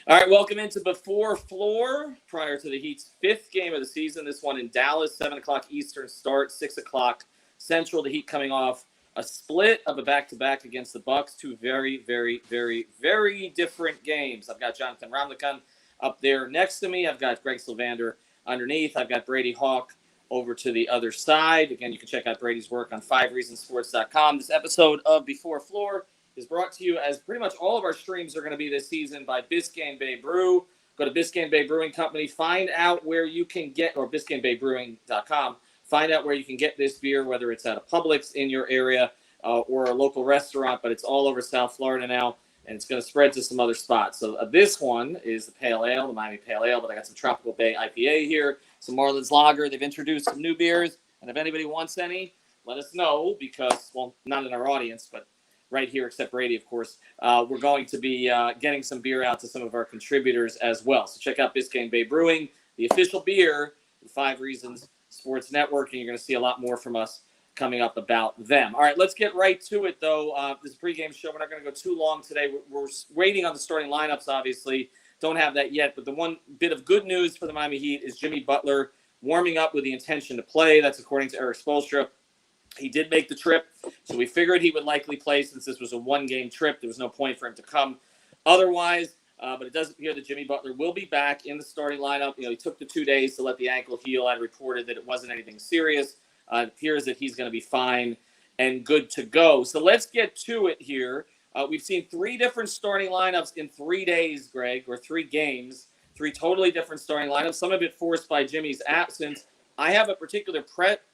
All right, welcome into Before Floor. Prior to the Heat's fifth game of the season, this one in Dallas, 7 o'clock Eastern start, 6 o'clock Central. The Heat coming off a split of a back-to-back against the Bucks. Two very, very, very, very different games. I've got Jonathan Ramlikan up there next to me. I've got Greg Sylvander underneath. I've got Brady Hawk over to the other side. Again, you can check out Brady's work on 5reasonsports.com. This episode of Before Floor is brought to you, as pretty much all of our streams are going to be this season, by Biscayne Bay Brew. Go to Biscayne Bay Brewing Company. Find out where you can get, or BiscayneBayBrewing.com. Find out where you can get this beer, whether it's at a Publix in your area or a local restaurant, but it's all over South Florida now, and it's going to spread to some other spots. So this one is the Pale Ale, the Miami Pale Ale, but I got some Tropical Bay IPA here, some Marlins Lager. They've introduced some new beers, and if anybody wants any, let us know because, well, not in our audience, but right here, except Brady, of course. We're going to be getting some beer out to some of our contributors as well. So check out Biscayne Bay Brewing, the official beer, the 5 Reasons Sports Network, and you're going to see a lot more from us coming up about them. All right, let's get right to it, though. This is a pregame show. We're not going to go too long today. We're waiting on the starting lineups, obviously. Don't have that yet, but the one bit of good news for the Miami Heat is Jimmy Butler warming up with the intention to play. That's according to Eric Spoelstra. He did make the trip, so we figured he would likely play since this was a one-game trip. There was no point for him to come otherwise, but it does appear that Jimmy Butler will be back in the starting lineup. He took the 2 days to let the ankle heal. I reported that it wasn't anything serious. It appears that he's going to be fine and good to go. So let's get to it here. We've seen 3 different starting lineups in 3 days, Greg, or 3 games, 3 totally different starting lineups, some of it forced by Jimmy's absence. I have a particular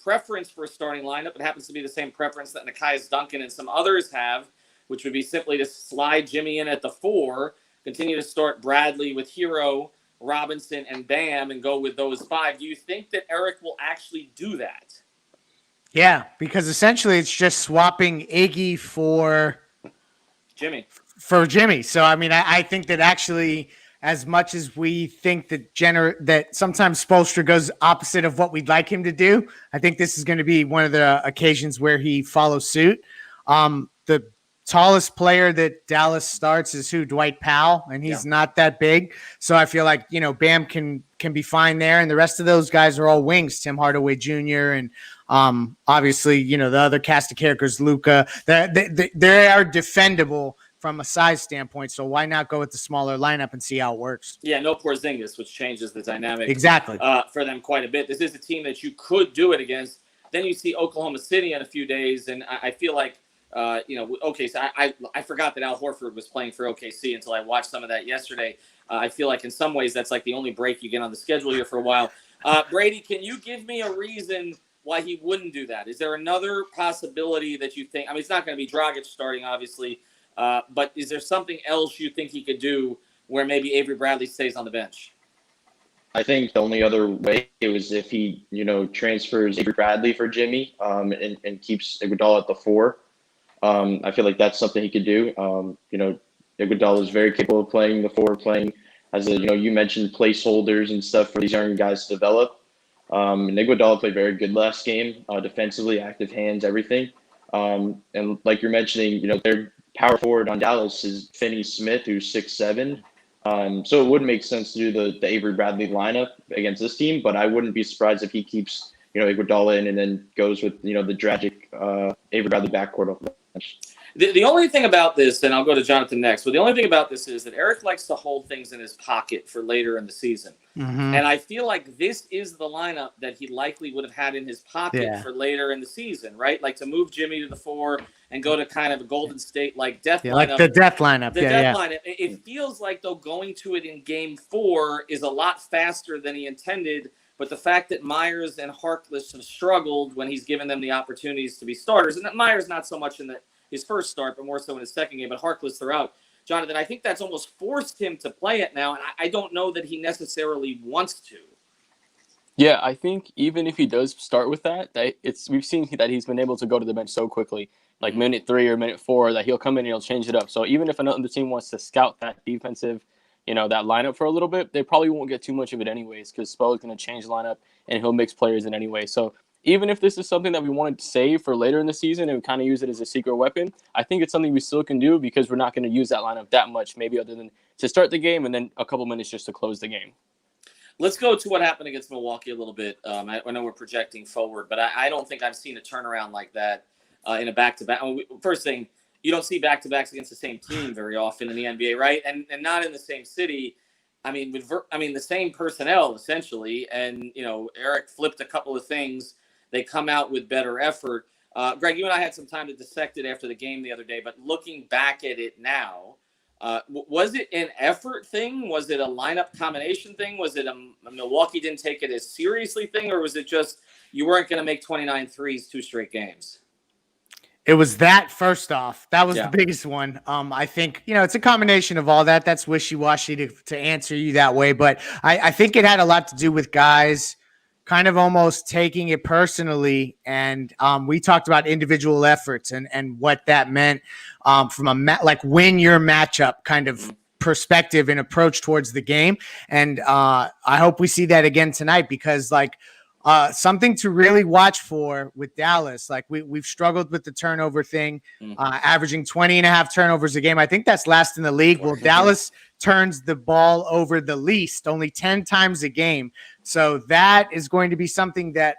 preference for a starting lineup. It happens to be the same preference that Nekias Duncan and some others have, which would be simply to slide Jimmy in at the 4, continue to start Bradley with Hero, Robinson, and Bam, and go with those 5. Do you think that Eric will actually do that? Yeah, because essentially it's just swapping Iggy for Jimmy. So, I mean, I think that actually, as much as we think that sometimes Spoelstra goes opposite of what we'd like him to do, I think this is going to be one of the occasions where he follows suit. The tallest player that Dallas starts is Dwight Powell, and he's not that big. So I feel like, Bam can be fine there. And the rest of those guys are all wings, Tim Hardaway Jr. and obviously, the other cast of characters, Luka. They are defendable from a size standpoint, so why not go with the smaller lineup and see how it works? Yeah, no Porzingis, which changes the dynamic exactly for them quite a bit. This is a team that you could do it against. Then you see Oklahoma City in a few days, and I feel like, OKC. I forgot that Al Horford was playing for OKC until I watched some of that yesterday. I feel like in some ways that's like the only break you get on the schedule here for a while. Brady, can you give me a reason why he wouldn't do that? Is there another possibility that you think? I mean, it's not going to be Dragic starting, obviously. But is there something else you think he could do where maybe Avery Bradley stays on the bench? I think the only other way was if he, transfers Avery Bradley for Jimmy and keeps Iguodala at the 4. I feel like that's something he could do. Iguodala is very capable of playing the 4, playing as you mentioned placeholders and stuff for these young guys to develop. And Iguodala played very good last game, defensively, active hands, everything. And like you're mentioning, their power forward on Dallas is Finney Smith, who's 6'7". So it would make sense to do the Avery Bradley lineup against this team, but I wouldn't be surprised if he keeps, Iguodala in and then goes with, the Dragic Avery Bradley backcourt off the bench. The only thing about this, and I'll go to Jonathan next, but the only thing about this is that Eric likes to hold things in his pocket for later in the season. Mm-hmm. And I feel like this is the lineup that he likely would have had in his pocket for later in the season, right? Like to move Jimmy to the 4 and go to kind of a Golden State-like death lineup. Like the death lineup. Lineup. It feels like, though, going to it in Game 4 is a lot faster than he intended, but the fact that Myers and Harkless have struggled when he's given them the opportunities to be starters, and that Myers not so much in his first start, but more so in his second game, but Harkless throughout. Jonathan, I think that's almost forced him to play it now, and I don't know that he necessarily wants to. Yeah, I think even if he does start with that, we've seen that he's been able to go to the bench so quickly, like minute 3 or minute 4, that he'll come in and he'll change it up. So even if another team wants to scout that defensive, that lineup for a little bit, they probably won't get too much of it anyways because Spo is going to change the lineup and he'll mix players in anyway. So even if this is something that we wanted to save for later in the season and kind of use it as a secret weapon, I think it's something we still can do because we're not going to use that lineup that much, maybe other than to start the game and then a couple minutes just to close the game. Let's go to what happened against Milwaukee a little bit. I know we're projecting forward, but I don't think I've seen a turnaround like that in a back-to-back. First thing, you don't see back-to-backs against the same team very often in the NBA, right? And not in the same city. I mean, the same personnel essentially, and Eric flipped a couple of things. They come out with better effort. Greg, you and I had some time to dissect it after the game the other day, but looking back at it now, was it an effort thing? Was it a lineup combination thing? Was it a Milwaukee didn't take it as seriously thing, or was it just you weren't going to make 29 threes 2 straight games? It was that, first off. That was the biggest one. I think, it's a combination of all that. That's wishy-washy to answer you that way. But I think it had a lot to do with guys kind of almost taking it personally. And we talked about individual efforts and what that meant from win your matchup kind of perspective and approach towards the game. And I hope we see that again tonight because something to really watch for with Dallas. We've struggled with the turnover thing, averaging 20.5 turnovers a game. I think that's last in the league. Well, Dallas turns the ball over the least, only 10 times a game. So that is going to be something that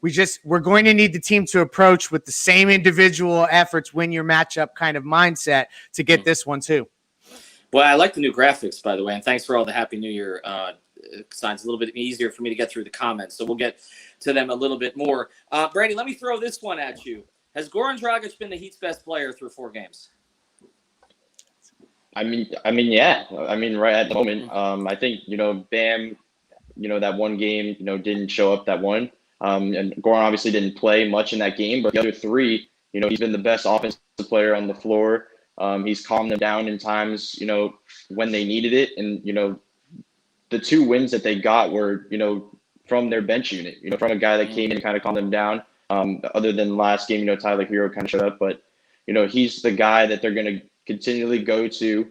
we're going to need the team to approach with the same individual efforts, win your matchup kind of mindset to get this one too. Well, I like the new graphics, by the way, and thanks for all the Happy New Year signs. A little bit easier for me to get through the comments, so we'll get to them a little bit more. Brady, let me throw this one at you. Has Goran Dragic been the Heat's best player through 4 games? I mean, yeah. I mean, right at the moment, I think Bam, that one game, didn't show up that one, and Goran obviously didn't play much in that game, but the other 3, he's been the best offensive player on the floor. He's calmed them down in times, when they needed it, and the 2 wins that they got were, from their bench unit, from a guy that came in and kind of calmed them down. Other than last game, Tyler Hero kind of showed up, but he's the guy that they're going to continually go to,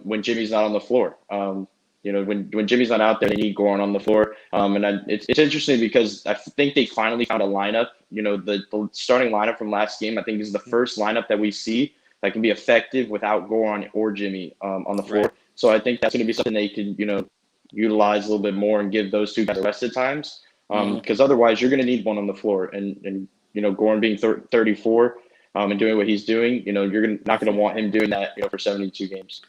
when Jimmy's not on the floor. When Jimmy's not out there, they need Goran on the floor. It's interesting because I think they finally found a lineup. The starting lineup from last game, I think, is the first lineup that we see that can be effective without Goran or Jimmy on the floor. Right. So I think that's going to be something they can, utilize a little bit more and give those 2 guys rest at times. Because otherwise you're going to need one on the floor. And Goran being 34 and doing what he's doing, you're not going to want him doing that, for 72 games.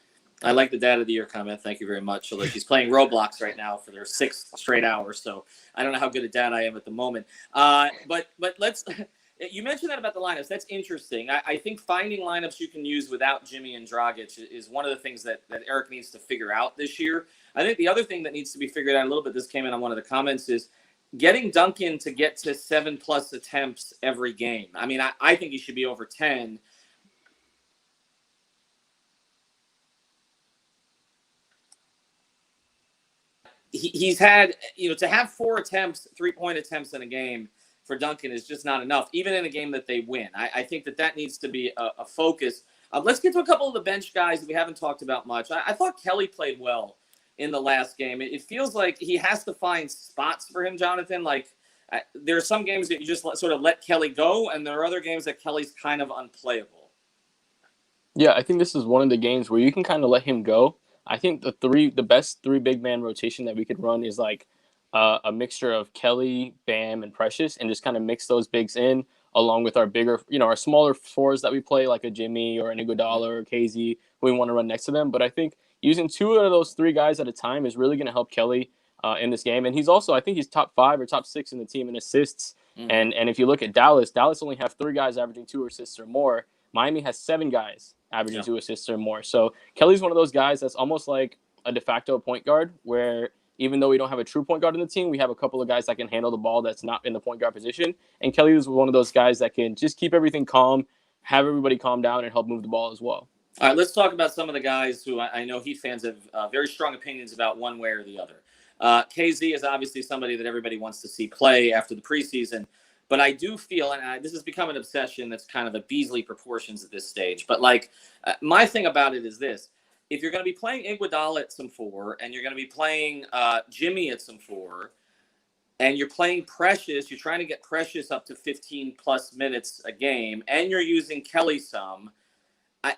I like the Dad of the Year comment. Thank you very much. So he's playing Roblox right now for their 6th straight hour. So I don't know how good a dad I am at the moment. But let's – you mentioned that about the lineups. That's interesting. I think finding lineups you can use without Jimmy and Dragic is one of the things that Eric needs to figure out this year. I think the other thing that needs to be figured out a little bit, this came in on one of the comments, is getting Duncan to get to 7+ attempts every game. I mean, I think he should be over 10. He's had, to have 4 attempts, 3-point attempts in a game for Duncan is just not enough, even in a game that they win. I think that needs to be a focus. Let's get to a couple of the bench guys that we haven't talked about much. I thought Kelly played well in the last game. It feels like he has to find spots for him, Jonathan. There are some games that you just sort of let Kelly go, and there are other games that Kelly's kind of unplayable. Yeah, I think this is one of the games where you can kind of let him go. I think the best 3 big man rotation that we could run is a mixture of Kelly, Bam, and Precious, and just kind of mix those bigs in along with our bigger, our smaller 4s that we play, like a Jimmy or an Iguodala or KZ, who we want to run next to them. But I think using 2 of those 3 guys at a time is really going to help Kelly in this game. And he's also, I think he's top 5 or top 6 in the team in assists. And if you look at Dallas only have 3 guys averaging 2 assists or more. Miami has 7 guys averaging 2 assists or more. So Kelly's one of those guys that's almost like a de facto point guard, where even though we don't have a true point guard in the team, we have a couple of guys that can handle the ball that's not in the point guard position. And Kelly is one of those guys that can just keep everything calm, have everybody calm down, and help move the ball as well. All right, let's talk about some of the guys who I know Heat fans have very strong opinions about one way or the other. KZ is obviously somebody that everybody wants to see play after the preseason. But I do feel, and this has become an obsession that's kind of at Beasley proportions at this stage. But my thing about it is this. If you're going to be playing Iguodala at some 4 and you're going to be playing Jimmy at some 4, and you're playing Precious, you're trying to get Precious up to 15 plus minutes a game, and you're using Kelly some.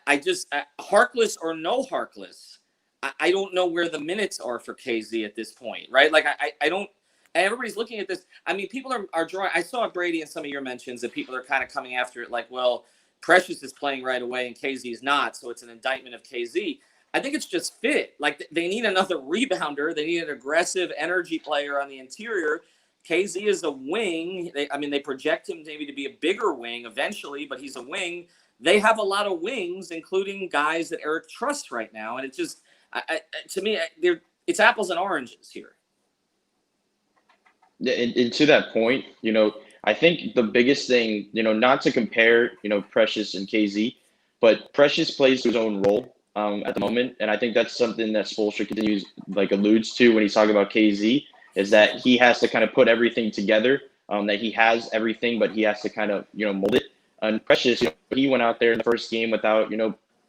I just Harkless or no Harkless, I don't know where the minutes are for KZ at this point, right? Like I don't. Everybody's looking at this. I mean, people are drawing. I saw Brady in some of your mentions that people are kind of coming after it, like, well, Precious is playing right away and KZ is not, so it's an indictment of KZ. I think it's just fit. Like they need another rebounder. They need an aggressive energy player on the interior. KZ is a wing. They project him maybe to be a bigger wing eventually, but he's a wing. They have a lot of wings, including guys that Eric trusts right now. And it just, to me, it's apples and oranges here. And to that point, I think the biggest thing, not to compare, Precious and KZ, but Precious plays his own role at the moment. And I think that's something that Spoelstra continues, alludes to when he's talking about KZ, is that he has to kind of put everything together, that he has everything, but he has to kind of, mold it. And Precious, he went out there in the first game without,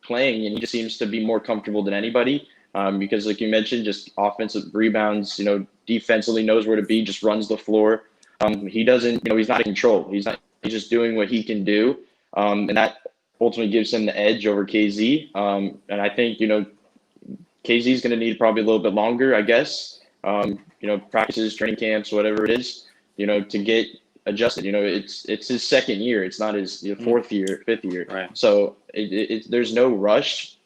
playing, and he just seems to be more comfortable than anybody because, like you mentioned, just offensive rebounds, defensively knows where to be, just runs the floor. He doesn't, he's not in control. He's just doing what he can do. And that ultimately gives him the edge over KZ. And I think, KZ is going to need probably a little bit longer, I guess. Practices, training camps, whatever it is, to get adjusted. It's his second year. It's not his fourth year, fifth year. Right. So there's no rush.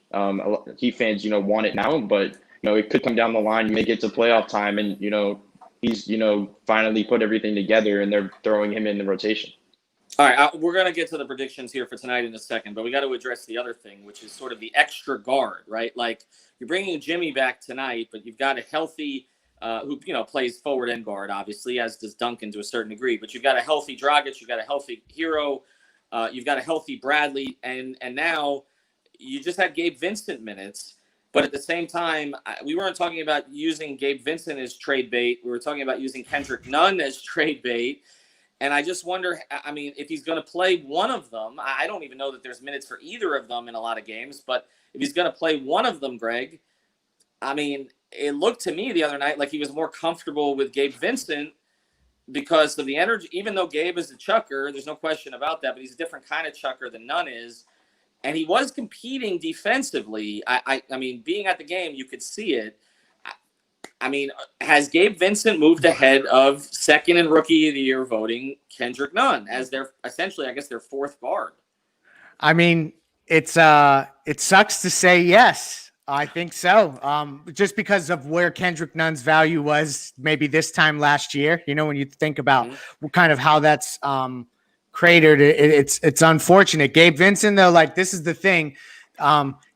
Heat fans, want it now, but it could come down the line. You may get to playoff time, and he's finally put everything together, and they're throwing him in the rotation. All right, we're gonna get to the predictions here for tonight in a second, but we got to address the other thing, which is sort of the extra guard, right? Like you're bringing Jimmy back tonight, but you've got a healthy. Who plays forward and guard, obviously, as does Duncan to a certain degree. But you've got a healthy Dragic, you've got a healthy Hero, you've got a healthy Bradley, and now you just had Gabe Vincent minutes. But at the same time, we weren't talking about using Gabe Vincent as trade bait. We were talking about using Kendrick Nunn as trade bait. And I just wonder, if he's going to play one of them, I don't even know that there's minutes for either of them in a lot of games. But if he's going to play one of them, Greg, it looked to me the other night like he was more comfortable with Gabe Vincent because of the energy. Even though Gabe is a chucker, there's no question about that, but he's a different kind of chucker than Nunn is. And he was competing defensively. Being at the game, you could see it. Has Gabe Vincent moved ahead of second and rookie of the year voting Kendrick Nunn as their essentially, I guess, their fourth guard? It sucks to say yes. I think so. Just because of where Kendrick Nunn's value was maybe this time last year, when you think about kind of how that's cratered, it's unfortunate. Gabe Vincent, though, this is the thing.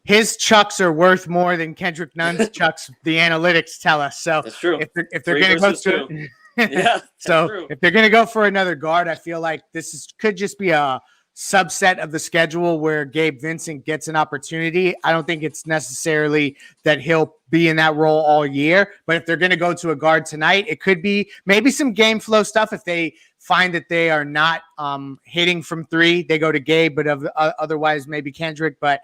His chucks are worth more than Kendrick Nunn's chucks, the analytics tell us. So that's true. If they're going to go to yeah, so true. If they're going to go for another guard, I feel like could just be a subset of the schedule where Gabe Vincent gets an opportunity. I don't think it's necessarily that he'll be in that role all year, but if they're going to go to a guard tonight, it could be maybe some game flow stuff. If they find that they are not hitting from three, they go to Gabe, but otherwise maybe Kendrick. But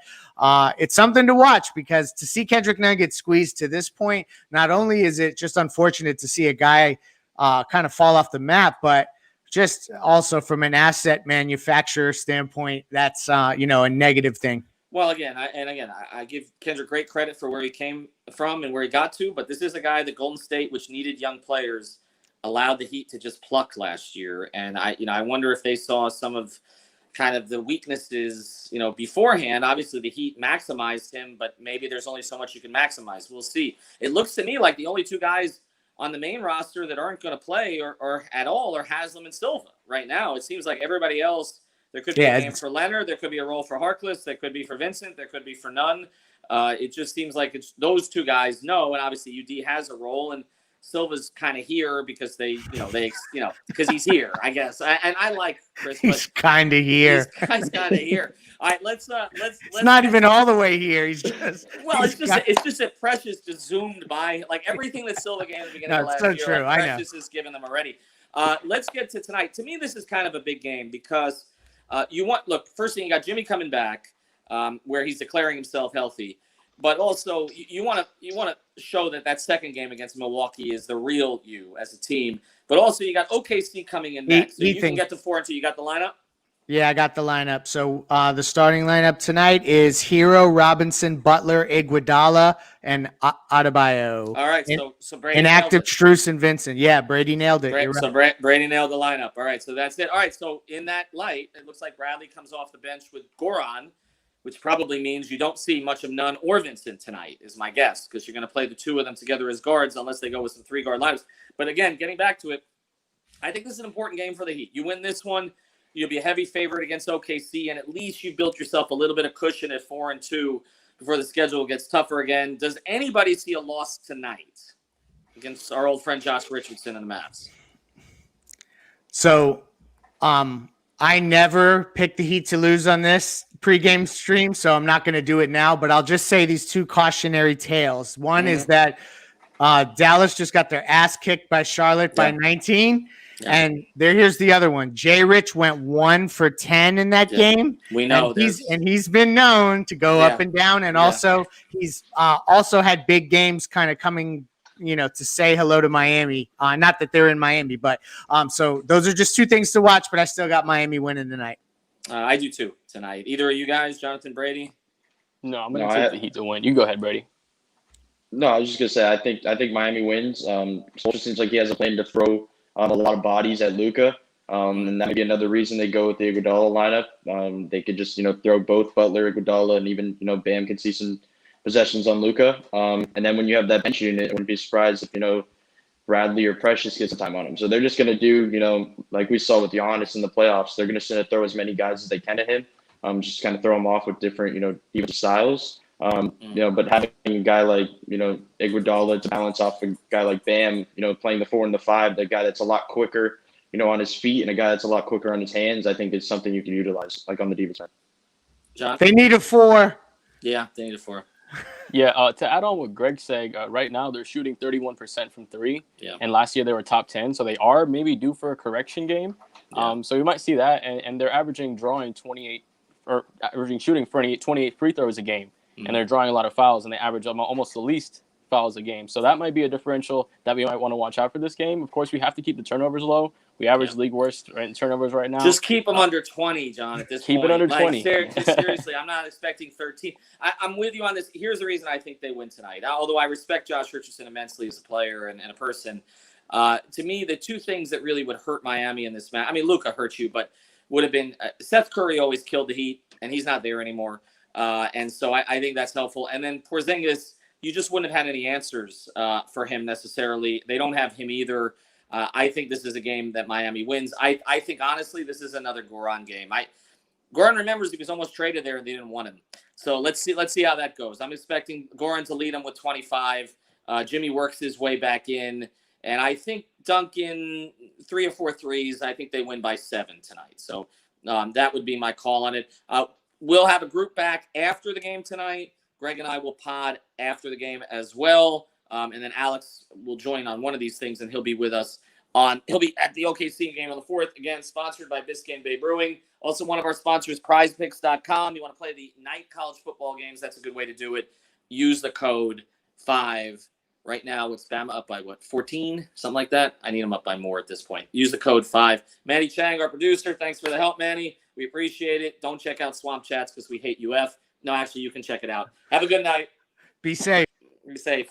it's something to watch because to see Kendrick Nunn get squeezed to this point, not only is it just unfortunate to see a guy kind of fall off the map, but just also from an asset manufacturer standpoint, that's a negative thing. Well, I give Kendrick great credit for where he came from and where he got to, but this is a guy that Golden State, which needed young players, allowed the Heat to just pluck last year. And I wonder if they saw some of kind of the weaknesses, beforehand. Obviously, the Heat maximized him, but maybe there's only so much you can maximize. We'll see. It looks to me like the only two guys on the main roster that aren't going to play or at all are Haslam and Silva right now. It seems like everybody else, there could be a game for Leonard, there could be a role for Harkless, there could be for Vincent, there could be for Nunn. It just seems like it's those two guys know, and obviously UD has a role, and Silva's kind of here because because he's here, I guess. And I like Chris. He's kind of here. He's kind of here. All right, let's. It's not even all the way here. He's just. Well, it's just that Precious just zoomed by, like everything that Silva gave at the beginning of last year. True. Like Precious has given them already. Let's get to tonight. To me, this is kind of a big game because first thing, you got Jimmy coming back, where he's declaring himself healthy. But also, you want to show that second game against Milwaukee is the real you as a team. But also, you got OKC coming in next, so you can get to 4-2. You got the lineup? Yeah, I got the lineup. So the starting lineup tonight is Hero, Robinson, Butler, Iguodala, and Adebayo. All right, so Brady inactive Strus and Vincent. Yeah, Brady nailed it. You're right. So Brady nailed the lineup. All right, so that's it. All right, so in that light, it looks like Bradley comes off the bench with Goran, which probably means you don't see much of Nunn or Vincent tonight, is my guess, because you're going to play the two of them together as guards unless they go with some three-guard lineups. But again, getting back to it, I think this is an important game for the Heat. You win this one, you'll be a heavy favorite against OKC, and at least you built yourself a little bit of cushion at 4-2 before the schedule gets tougher again. Does anybody see a loss tonight against our old friend Josh Richardson and the Mavs? So, I never picked the Heat to lose on this pregame stream, so I'm not going to do it now, but I'll just say these two cautionary tales. One is that Dallas just got their ass kicked by Charlotte by 19. Yeah. And here's the other one. Jay Rich went 1 for 10 in that game. We know he's been known to go up and down, and also he's also had big games kind of coming, to say hello to Miami. Not that they're in Miami, but so those are just two things to watch. But I still got Miami winning tonight. I do too tonight. Either of you guys, Jonathan, Brady? No, I'm gonna take the Heat to win. You go ahead, Brady. No, I was just gonna say I think Miami wins. It seems like he has a plan to throw a lot of bodies at Luka, and that may be another reason they go with the Iguodala lineup. They could just throw both Butler, Iguodala, and even Bam could see some possessions on Luka. And then when you have that bench unit, I wouldn't be surprised if Bradley or Precious gets some time on him. So they're just gonna do like we saw with Giannis in the playoffs. They're gonna throw as many guys as they can at him. Just kind of throw him off with different defensive styles. But having a guy like, Iguodala to balance off a guy like Bam, playing the 4 and the 5, the guy that's a lot quicker, on his feet, and a guy that's a lot quicker on his hands, I think is something you can utilize, like on the defense side. John? They need a 4. Yeah, they need a 4. Yeah, to add on what Greg said, right now they're shooting 31% from 3, and last year they were top 10, so they are maybe due for a correction game. Yeah. So you might see that, and they're averaging shooting 28 free throws a game. And they're drawing a lot of fouls, and they average almost the least fouls a game. So that might be a differential that we might want to watch out for this game. Of course, we have to keep the turnovers low. We average league worst in turnovers right now. Just keep them under 20, John, at this point. Keep it under 20. Seriously, I'm not expecting 13. I'm with you on this. Here's the reason I think they win tonight. Although I respect Josh Richardson immensely as a player and a person. To me, the two things that really would hurt Miami in this match, Luka hurt you, but would have been Seth Curry always killed the Heat, and he's not there anymore. And so I think that's helpful. And then Porzingis, you just wouldn't have had any answers for him necessarily. They don't have him either. I think this is a game that Miami wins. I think, honestly, this is another Goran game. Goran remembers he was almost traded there and they didn't want him. So let's see how that goes. I'm expecting Goran to lead him with 25. Jimmy works his way back in. And I think Duncan, 3 or 4 threes. I think they win by 7 tonight. So that would be my call on it. We'll have a group back after the game tonight. Greg and I will pod after the game as well. And then Alex will join on one of these things, and he'll be with us he'll be at the OKC game on the 4th, again, sponsored by Biscayne Bay Brewing. Also, one of our sponsors, prizepicks.com. You want to play the night college football games, that's a good way to do it. Use the code 5. Right now, it's Bama up by 14? Something like that. I need them up by more at this point. Use the code 5. Manny Chang, our producer. Thanks for the help, Manny. We appreciate it. Don't check out Swamp Chats because we hate UF. No, actually, you can check it out. Have a good night. Be safe. Be safe.